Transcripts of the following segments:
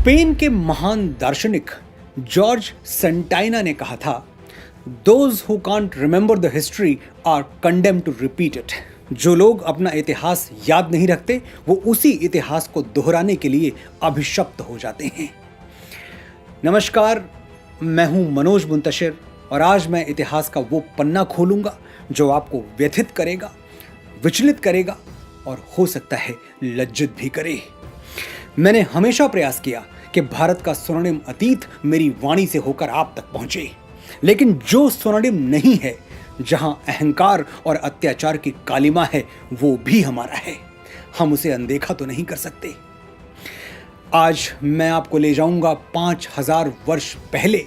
Spain के महान दार्शनिक जॉर्ज सेंटाइना ने कहा था, those who can't remember the history are condemned to repeat it. जो लोग अपना इतिहास याद नहीं रखते वो उसी इतिहास को दोहराने के लिए अभिशप्त हो जाते हैं। नमस्कार, मैं हूं मनोज मुंतशिर और आज मैं इतिहास का वो पन्ना खोलूंगा जो आपको व्यथित करेगा, विचलित करेगा और हो सकता है लज्जित भी करे। मैंने हमेशा प्रयास किया कि भारत का स्वर्णिम अतीत मेरी वाणी से होकर आप तक पहुंचे, लेकिन जो स्वर्णिम नहीं है, जहां अहंकार और अत्याचार की कालिमा है, वो भी हमारा है। हम उसे अनदेखा तो नहीं कर सकते। आज मैं आपको ले जाऊंगा 5000 वर्ष पहले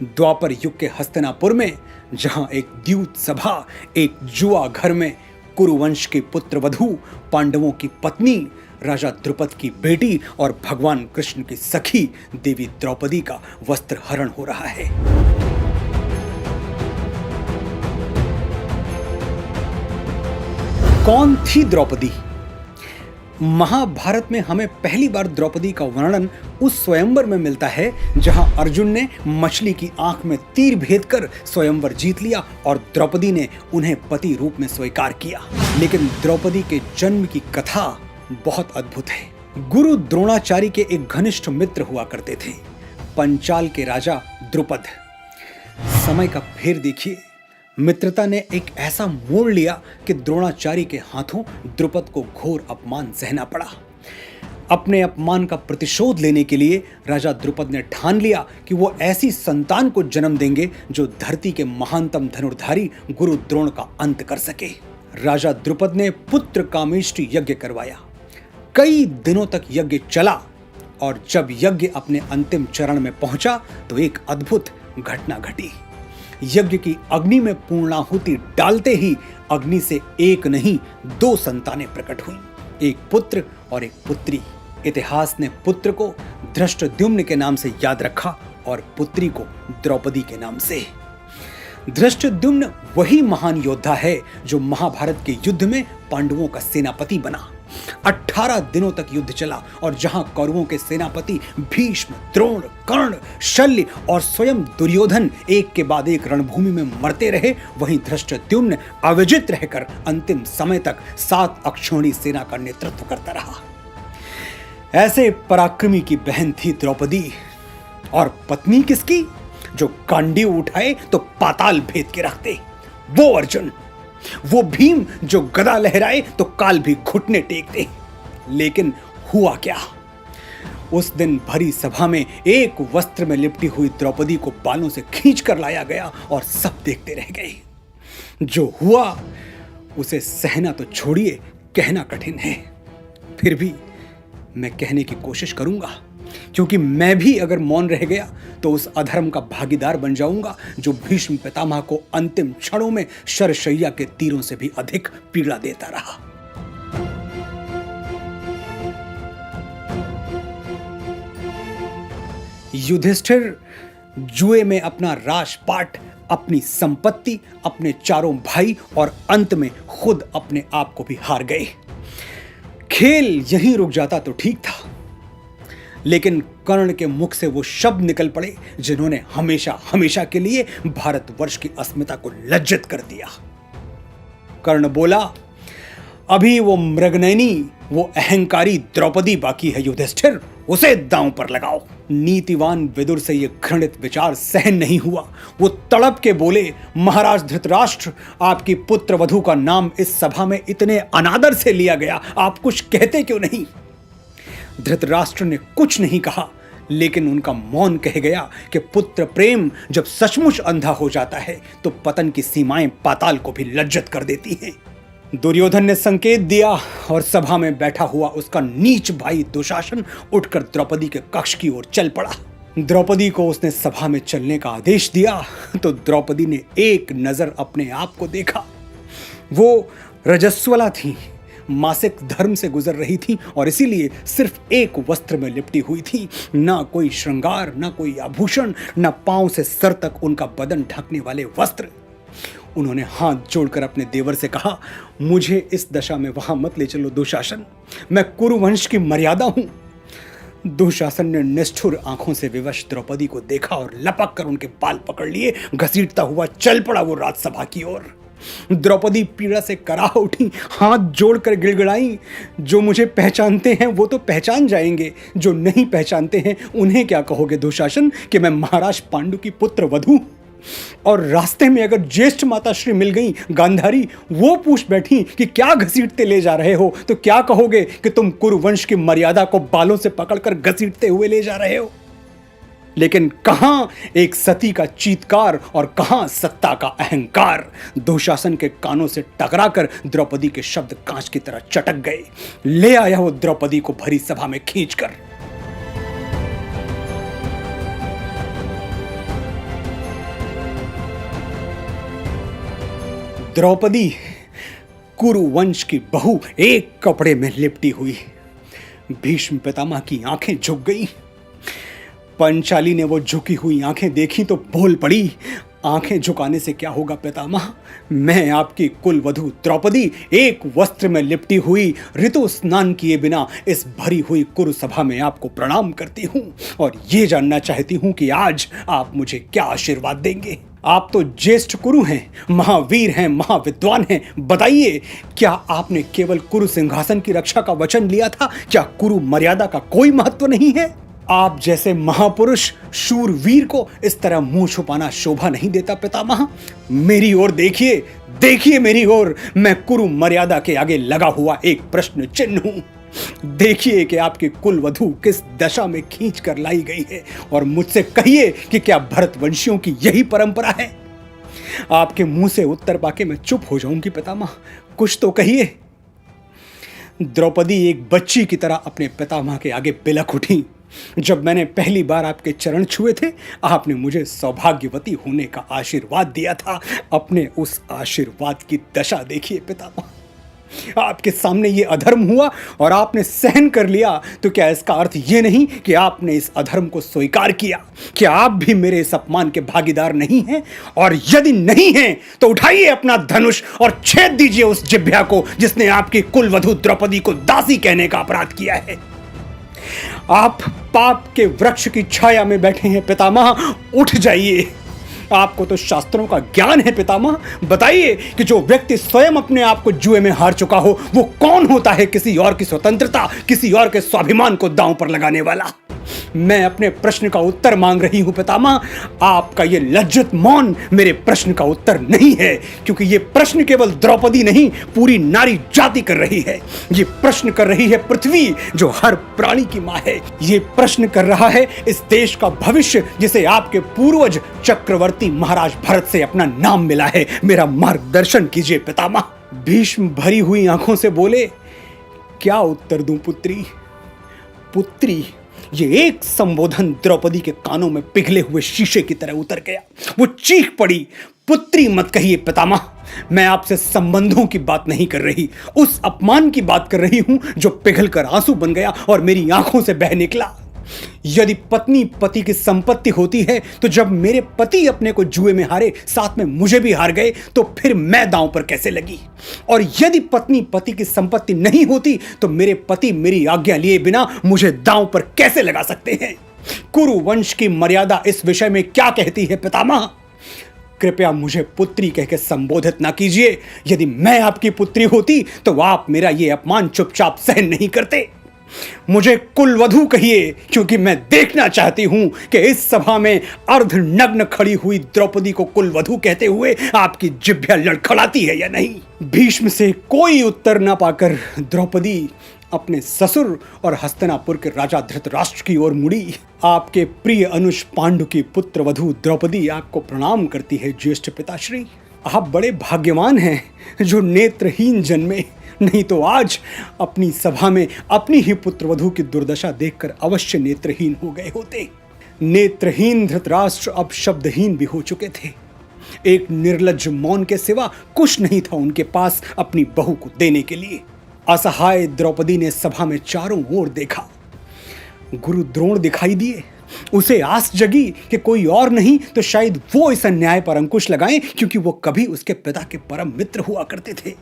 द्वापर युग के हस्तिनापुर में, जहां एक द्यूत सभा, एक जुआ घर में कुरुवंश के पुत्र वधू, पांडवों की पत्नी, राजा द्रुपद की बेटी और भगवान कृष्ण की सखी देवी द्रौपदी का वस्त्र हरण हो रहा है। कौन थी द्रौपदी? महाभारत में हमें पहली बार द्रौपदी का वर्णन उस स्वयंवर में मिलता है जहां अर्जुन ने मछली की आंख में तीर भेद कर स्वयंवर जीत लिया और द्रौपदी ने उन्हें पति रूप में स्वीकार किया। लेकिन द्रौपदी के जन्म की कथा बहुत अद्भुत है। गुरु द्रोणाचार्य के एक घनिष्ठ मित्र हुआ करते थे, पंचाल के राजा द्रुपद। समय का फेर देखिए, मित्रता ने एक ऐसा मोड़ लिया कि द्रोणाचार्य के हाथों द्रुपद को घोर अपमान सहना पड़ा। अपने अपमान का प्रतिशोध लेने के लिए राजा द्रुपद ने ठान लिया कि वो ऐसी संतान को जन्म देंगे जो धरती के महानतम धनुर्धारी गुरु द्रोण का अंत कर सके। राजा द्रुपद ने पुत्र कामेष्टि यज्ञ करवाया। कई दिनों तक यज्ञ चला और जब यज्ञ अपने अंतिम चरण में पहुंचा तो एक अद्भुत घटना घटी। यज्ञ की अग्नि में पूर्णाहुति डालते ही अग्नि से एक नहीं 2 संतानें प्रकट हुईं, एक पुत्र और एक पुत्री। इतिहास ने पुत्र को धृष्टद्युम्न के नाम से याद रखा और पुत्री को द्रौपदी के नाम से। धृष्टद्युम्न वही महान योद्धा है जो महाभारत के युद्ध में पांडवों का सेनापति बना। 18 दिनों तक युद्ध चला और जहां कौरवों के सेनापति भीष्म, द्रोण, कर्ण, शल्य और स्वयं दुर्योधन एक के बाद एक रणभूमि में मरते रहे, वहीं धृष्टद्युम्न अविजित रहकर अंतिम समय तक 7 अक्षौहिणी सेना का नेतृत्व करता रहा। ऐसे पराक्रमी की बहन थी द्रौपदी। और पत्नी किसकी? जो गांडीव उठाए तो पाताल भेद के रखते, वो अर्जुन। वो भीम जो गदा लहराए तो काल भी घुटने टेकते। लेकिन हुआ क्या? उस दिन भरी सभा में एक वस्त्र में लिपटी हुई द्रौपदी को बालों से खींच कर लाया गया और सब देखते रह गए। जो हुआ उसे सहना तो छोड़िए, कहना कठिन है। फिर भी मैं कहने की कोशिश करूंगा, क्योंकि मैं भी अगर मौन रह गया तो उस अधर्म का भागीदार बन जाऊंगा जो भीष्म पितामह को अंतिम क्षणों में शरशैया के तीरों से भी अधिक पीड़ा देता रहा। युधिष्ठिर जुए में अपना राजपाट, अपनी संपत्ति, अपने चारों भाई और अंत में खुद अपने आप को भी हार गए। खेल यहीं रुक जाता तो ठीक था, लेकिन कर्ण के मुख से वो शब्द निकल पड़े जिन्होंने हमेशा हमेशा के लिए भारतवर्ष की अस्मिता को लज्जित कर दिया। कर्ण बोला, अभी वो मृगनयनी, वो अहंकारी द्रौपदी बाकी है युधिष्ठिर, उसे दांव पर लगाओ। नीतिवान विदुर से ये घृणित विचार सहन नहीं हुआ। वो तड़प के बोले, महाराज धृतराष्ट्र, आपकी पुत्र वधू का नाम इस सभा में इतने अनादर से लिया गया, आप कुछ कहते क्यों नहीं? धृतराष्ट्र ने कुछ नहीं कहा, लेकिन उनका मौन कह गया कि पुत्र प्रेम जब सचमुच अंधा हो जाता है तो पतन की सीमाएं पाताल को भी लज्जित कर देती हैं। दुर्योधन ने संकेत दिया और सभा में बैठा हुआ उसका नीच भाई दुशासन उठकर द्रौपदी के कक्ष की ओर चल पड़ा। द्रौपदी को उसने सभा में चलने का आदेश दिया तो द्रौपदी ने एक नजर अपने आप को देखा। वो रजस्वला थी, मासिक धर्म से गुजर रही थी और इसीलिए सिर्फ एक वस्त्र में लिपटी हुई थी। ना कोई श्रृंगार, ना कोई आभूषण, ना पांव से सर तक उनका बदन ढकने वाले वस्त्र। उन्होंने हाथ जोड़कर अपने देवर से कहा, मुझे इस दशा में वहां मत ले चलो दुशासन, मैं कुरुवंश की मर्यादा हूं। दुशासन ने निष्ठुर आंखों से विवश द्रौपदी को देखा और लपक कर उनके बाल पकड़ लिए घसीटता हुआ चल पड़ा वो राजसभा की ओर। द्रौपदी पीड़ा से कराह उठी, हाथ जोड़कर गिड़गिड़ाई, जो मुझे पहचानते हैं वो तो पहचान जाएंगे, जो नहीं पहचानते हैं उन्हें क्या कहोगे दुशासन कि मैं महाराज पांडु की पुत्र वधू? और रास्ते में अगर ज्येष्ठ माता श्री मिल गई गांधारी, वो पूछ बैठी कि क्या घसीटते ले जा रहे हो, तो क्या कहोगे कि तुम कुरुवंश की मर्यादा को बालों से पकड़कर घसीटते हुए ले जा रहे हो? लेकिन कहां एक सती का चीत्कार और कहां सत्ता का अहंकार। दुशासन के कानों से टकराकर द्रौपदी के शब्द कांच की तरह चटक गए। ले आया वो द्रौपदी को भरी सभा में खींचकर। द्रौपदी कुरुवंश की बहू एक कपड़े में लिपटी हुई। भीष्म पितामह की आंखें झुक गई। पंचाली ने वो झुकी हुई आंखें देखी तो बोल पड़ी, आंखें झुकाने से क्या होगा पितामह, मैं आपकी कुल वधू द्रौपदी एक वस्त्र में लिपटी हुई ऋतु स्नान किए बिना इस भरी हुई कुरु सभा में आपको प्रणाम करती हूं और ये जानना चाहती हूं कि आज आप मुझे क्या आशीर्वाद देंगे। आप तो ज्येष्ठ कुरु हैं, महावीर हैं, महाविद्वान हैं। बताइए, क्या आपने केवल कुरु सिंहासन की रक्षा का वचन लिया था? क्या कुरु मर्यादा का कोई महत्व नहीं है? आप जैसे महापुरुष शूरवीर को इस तरह मुंह छुपाना शोभा नहीं देता पितामह। मेरी ओर देखिए, देखिए मेरी ओर, मैं कुरु मर्यादा के आगे लगा हुआ एक प्रश्न चिन्ह हूं। देखिए कि आपकी कुल वधू किस दशा में खींच कर लाई गई है और मुझसे कहिए कि क्या भरतवंशियों की यही परंपरा है? आपके मुंह से उत्तर पाके मैं चुप हो जाऊंगी पितामह, कुछ तो कहिए। द्रौपदी एक बच्ची की तरह अपने पितामह के आगे बिलख उठी। जब मैंने पहली बार आपके चरण छुए थे, आपने मुझे सौभाग्यवती होने का आशीर्वाद दिया था। अपने उस आशीर्वाद की दशा देखिए पितामह। आपके सामने ये अधर्म हुआ और आपने सहन कर लिया, तो क्या इसका अर्थ ये नहीं कि आपने इस अधर्म को स्वीकार किया? क्या आप भी मेरे इस अपमान के भागीदार नहीं हैं? और यदि नहीं हैं, तो उठाइए अपना धनुष और छेद दीजिए उस जिह्वा को जिसने आपकी कुल वधू द्रौपदी को दासी कहने का अपराध किया है। आप पाप के वृक्ष की छाया में बैठे हैं पितामह, उठ जाइए। आपको तो शास्त्रों का ज्ञान है पितामह। बताइए कि जो व्यक्ति स्वयं अपने आप को जुए में हार चुका हो, वो कौन होता है किसी और की स्वतंत्रता, किसी और के स्वाभिमान को दांव पर लगाने वाला? मैं अपने प्रश्न का उत्तर मांग रही हूं पितामह। आपका ये लज्जित मौन मेरे प्रश्न का उत्तर नहीं है, क्योंकि ये प्रश्न केवल द्रौपदी नहीं, पूरी नारी जाति कर रही है। ये प्रश्न कर रही है पृथ्वी, जो हर प्राणी की मां है। ये प्रश्न कर रहा है इस देश का भविष्य, जिसे आपके पूर्वज चक्रवर्ती महाराज भरत से अपना नाम मिला है। मेरा मार्गदर्शन कीजिए पितामह। भीष्म भरी हुई आंखों से बोले, क्या उत्तर दूं पुत्री? पुत्री, ये एक संबोधन द्रौपदी के कानों में पिघले हुए शीशे की तरह उतर गया। वो चीख पड़ी, पुत्री मत कहिए पितामह। मैं आपसे संबंधों की बात नहीं कर रही, उस अपमान की बात कर रही हूं जो पिघलकर आंसू बन गया और मेरी आंखों से बह निकला। यदि पत्नी पति की संपत्ति होती है, तो जब मेरे पति अपने को जुए में हारे, साथ में मुझे भी हार गए, तो फिर मैं दांव पर कैसे लगी? और यदि पत्नी पति की संपत्ति नहीं होती, तो मेरे पति मेरी आज्ञा लिए बिना मुझे दांव पर कैसे लगा सकते हैं? कुरुवंश की मर्यादा इस विषय में क्या कहती है पितामह? कृपया मुझे पुत्री कहकर संबोधित ना कीजिए। यदि मैं आपकी पुत्री होती, तो आप मेरा ये अपमान चुपचाप सहन नहीं करते। मुझे कुलवधू कहिए, क्योंकि मैं देखना चाहती हूं कि इस सभा में अर्धनग्न खड़ी हुई द्रौपदी को कुलवधू कहते हुए आपकी जिह्वा लड़खड़ाती है या नहीं। भीष्म से कोई उत्तर ना पाकर द्रौपदी अपने ससुर और हस्तिनापुर के राजा धृतराष्ट्र की ओर मुड़ी। आपके प्रिय अनुज पांडु की पुत्र वधू द्रौपदी आपको प्रणाम करती है ज्येष्ठ पिताश्री। आप बड़े भाग्यवान हैं जो नेत्रहीन जन्मे, नहीं तो आज अपनी सभा में अपनी ही पुत्रवधू की दुर्दशा देखकर अवश्य नेत्रहीन हो गए होते। नेत्रहीन धृतराष्ट्र अब शब्दहीन भी हो चुके थे। एक निर्लज्ज मौन के सिवा कुछ नहीं था उनके पास अपनी बहू को देने के लिए। असहाय द्रौपदी ने सभा में चारों ओर देखा। गुरु द्रोण दिखाई दिए। उसे आस जगी कि कोई और नहीं तो शायद वो इस अन्याय पर अंकुश लगाएं, क्योंकि वो कभी उसके पिता के परम मित्र हुआ करते थे।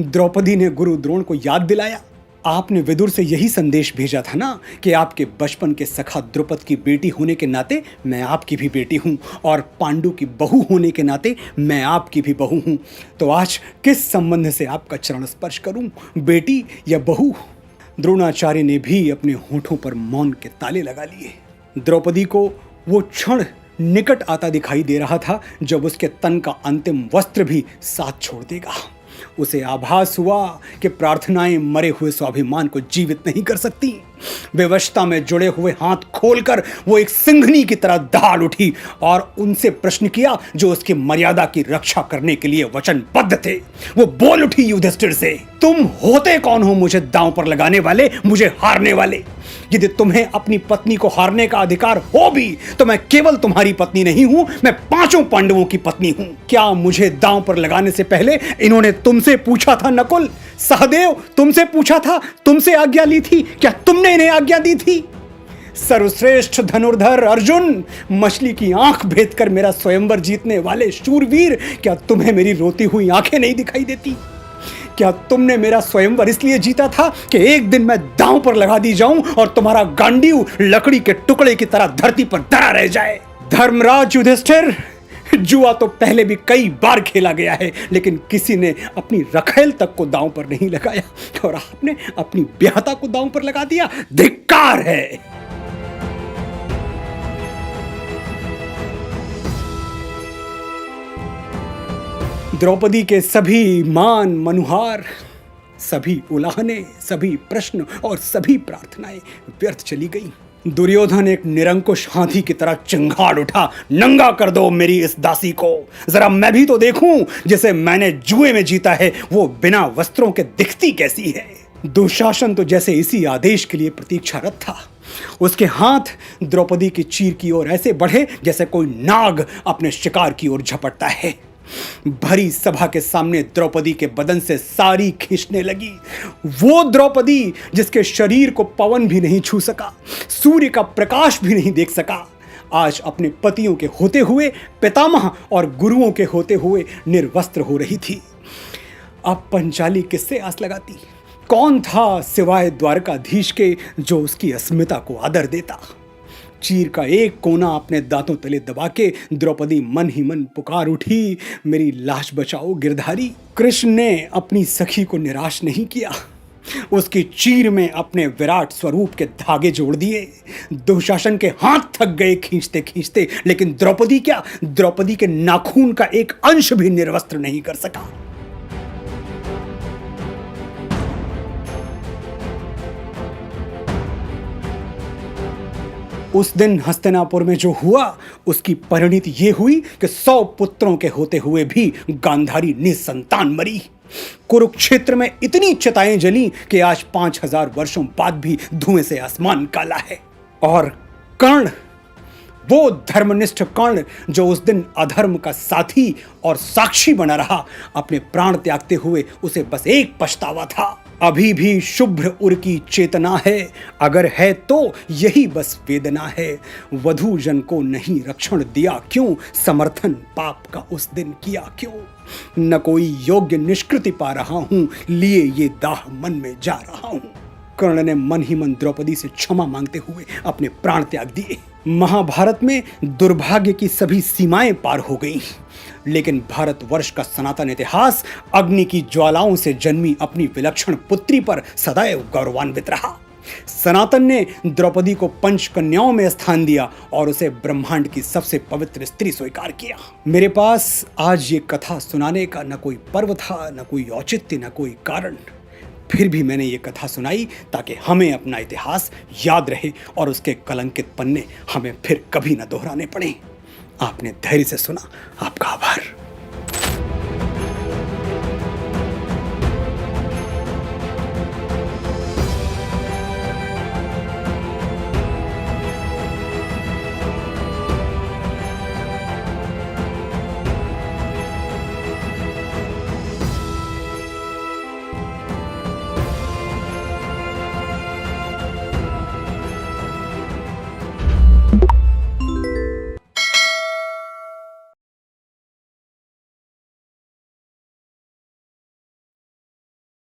द्रौपदी ने गुरु द्रोण को याद दिलाया, आपने विदुर से यही संदेश भेजा था ना कि आपके बचपन के सखा द्रुपद की बेटी होने के नाते मैं आपकी भी बेटी हूं और पांडु की बहू होने के नाते मैं आपकी भी बहू हूं। तो आज किस संबंध से आपका चरण स्पर्श करूं, बेटी या बहू? द्रोणाचार्य ने भी अपने होठों पर मौन के ताले लगा लिए। द्रौपदी को वो क्षण निकट आता दिखाई दे रहा था जब उसके तन का अंतिम वस्त्र भी साथ छोड़ देगा। उसे आभास हुआ कि प्रार्थनाएं मरे हुए स्वाभिमान को जीवित नहीं कर सकती। विवशता में जुड़े हुए हाथ खोलकर वो एक सिंघनी की तरह दहाड़ उठी और उनसे प्रश्न किया जो उसकी मर्यादा की रक्षा करने के लिए वचनबद्ध थे। वो बोल उठी युधिष्ठिर से, तुम होते कौन हो मुझे दांव पर लगाने वाले, मुझे हारने वाले? यदि तुम्हें अपनी पत्नी को हारने का अधिकार हो भी तो मैं केवल तुम्हारी पत्नी नहीं हूं, मैं 5 पांडवों की पत्नी हूं। क्या मुझे दांव पर लगाने से पहले इन्होंने तुमसे पूछा था नकुल? सहदेव तुमसे पूछा था, तुमसे आज्ञा ली थी? क्या तुमने इन्हें आज्ञा दी थी? सर्वश्रेष्ठ धनुर्धर अर्जुन, मछली की आंख भेद कर मेरा स्वयंवर जीतने वाले शूरवीर, क्या तुम्हें मेरी रोती हुई आंखें नहीं दिखाई देती? क्या तुमने मेरा स्वयंवर इसलिए जीता था कि एक दिन मैं दांव पर लगा दी जाऊं और तुम्हारा गांडीव लकड़ी के टुकड़े की तरह धरती पर धरा रह जाए? धर्मराज युधिष्ठिर, जुआ तो पहले भी कई बार खेला गया है, लेकिन किसी ने अपनी रखेल तक को दांव पर नहीं लगाया और आपने अपनी ब्याहता को दांव पर लगा दिया। धिक्कार है। द्रौपदी के सभी मान मनुहार, सभी उलाहने, सभी प्रश्न और सभी प्रार्थनाएं व्यर्थ चली गई। दुर्योधन एक निरंकुश हाथी की तरह चिंगाड़ उठा, नंगा कर दो मेरी इस दासी को, जरा मैं भी तो देखूं जिसे मैंने जुए में जीता है वो बिना वस्त्रों के दिखती कैसी है। दुशासन तो जैसे इसी आदेश के लिए प्रतीक्षारत था। उसके हाथ द्रौपदी की चीर की ओर ऐसे बढ़े जैसे कोई नाग अपने शिकार की ओर झपटता है। भरी सभा के सामने द्रौपदी के बदन से सारी खींचने लगी। वो द्रौपदी जिसके शरीर को पवन भी नहीं छू सका, सूर्य का प्रकाश भी नहीं देख सका, आज अपने पतियों के होते हुए, पितामह और गुरुओं के होते हुए निर्वस्त्र हो रही थी। अब पंचाली किससे आस लगाती? कौन था सिवाय द्वारकाधीश के जो उसकी अस्मिता को आदर देता? चीर का एक कोना अपने दांतों तले दबा के द्रौपदी मन ही मन पुकार उठी, मेरी लाश बचाओ गिरधारी। कृष्ण ने अपनी सखी को निराश नहीं किया, उसकी चीर में अपने विराट स्वरूप के धागे जोड़ दिए। दुशासन के हाथ थक गए खींचते खींचते, लेकिन द्रौपदी क्या, द्रौपदी के नाखून का एक अंश भी निर्वस्त्र नहीं कर सका। उस दिन हस्तिनापुर में जो हुआ उसकी परिणति ये हुई कि 100 पुत्रों के होते हुए भी गांधारी निसंतान मरी। कुरुक्षेत्र में इतनी चिताएं जली कि आज 5000 वर्षों बाद भी धुएं से आसमान काला है। और कर्ण, वो धर्मनिष्ठ कर्ण जो उस दिन अधर्म का साथी और साक्षी बना रहा, अपने प्राण त्यागते हुए उसे बस एक पछतावा था, अभी भी शुभ्र उर की चेतना है, अगर है तो यही बस वेदना है। वधू जन को नहीं रक्षण दिया क्यों, समर्थन पाप का उस दिन किया क्यों? न कोई योग्य निष्कृति पा रहा हूं, लिए ये दाह मन में जा रहा हूं। कर्ण ने मन ही मन द्रौपदी से क्षमा मांगते हुए अपने प्राण त्याग दिए। महाभारत में दुर्भाग्य की सभी सीमाएं पार हो गईं, लेकिन भारतवर्ष का सनातन इतिहास अग्नि की ज्वालाओं से जन्मी अपनी विलक्षण पुत्री पर सदैव गौरवान्वित रहा। सनातन ने द्रौपदी को पंच कन्याओं में स्थान दिया और उसे ब्रह्मांड की सबसे पवित्र स्त्री स्वीकार किया। मेरे पास आज ये कथा सुनाने का न कोई पर्व था, न कोई औचित्य, न कोई कारण, फिर भी मैंने ये कथा सुनाई ताकि हमें अपना इतिहास याद रहे और उसके कलंकित पन्ने हमें फिर कभी न दोहराने पड़े। आपने धैर्य से सुना, आपका आभार।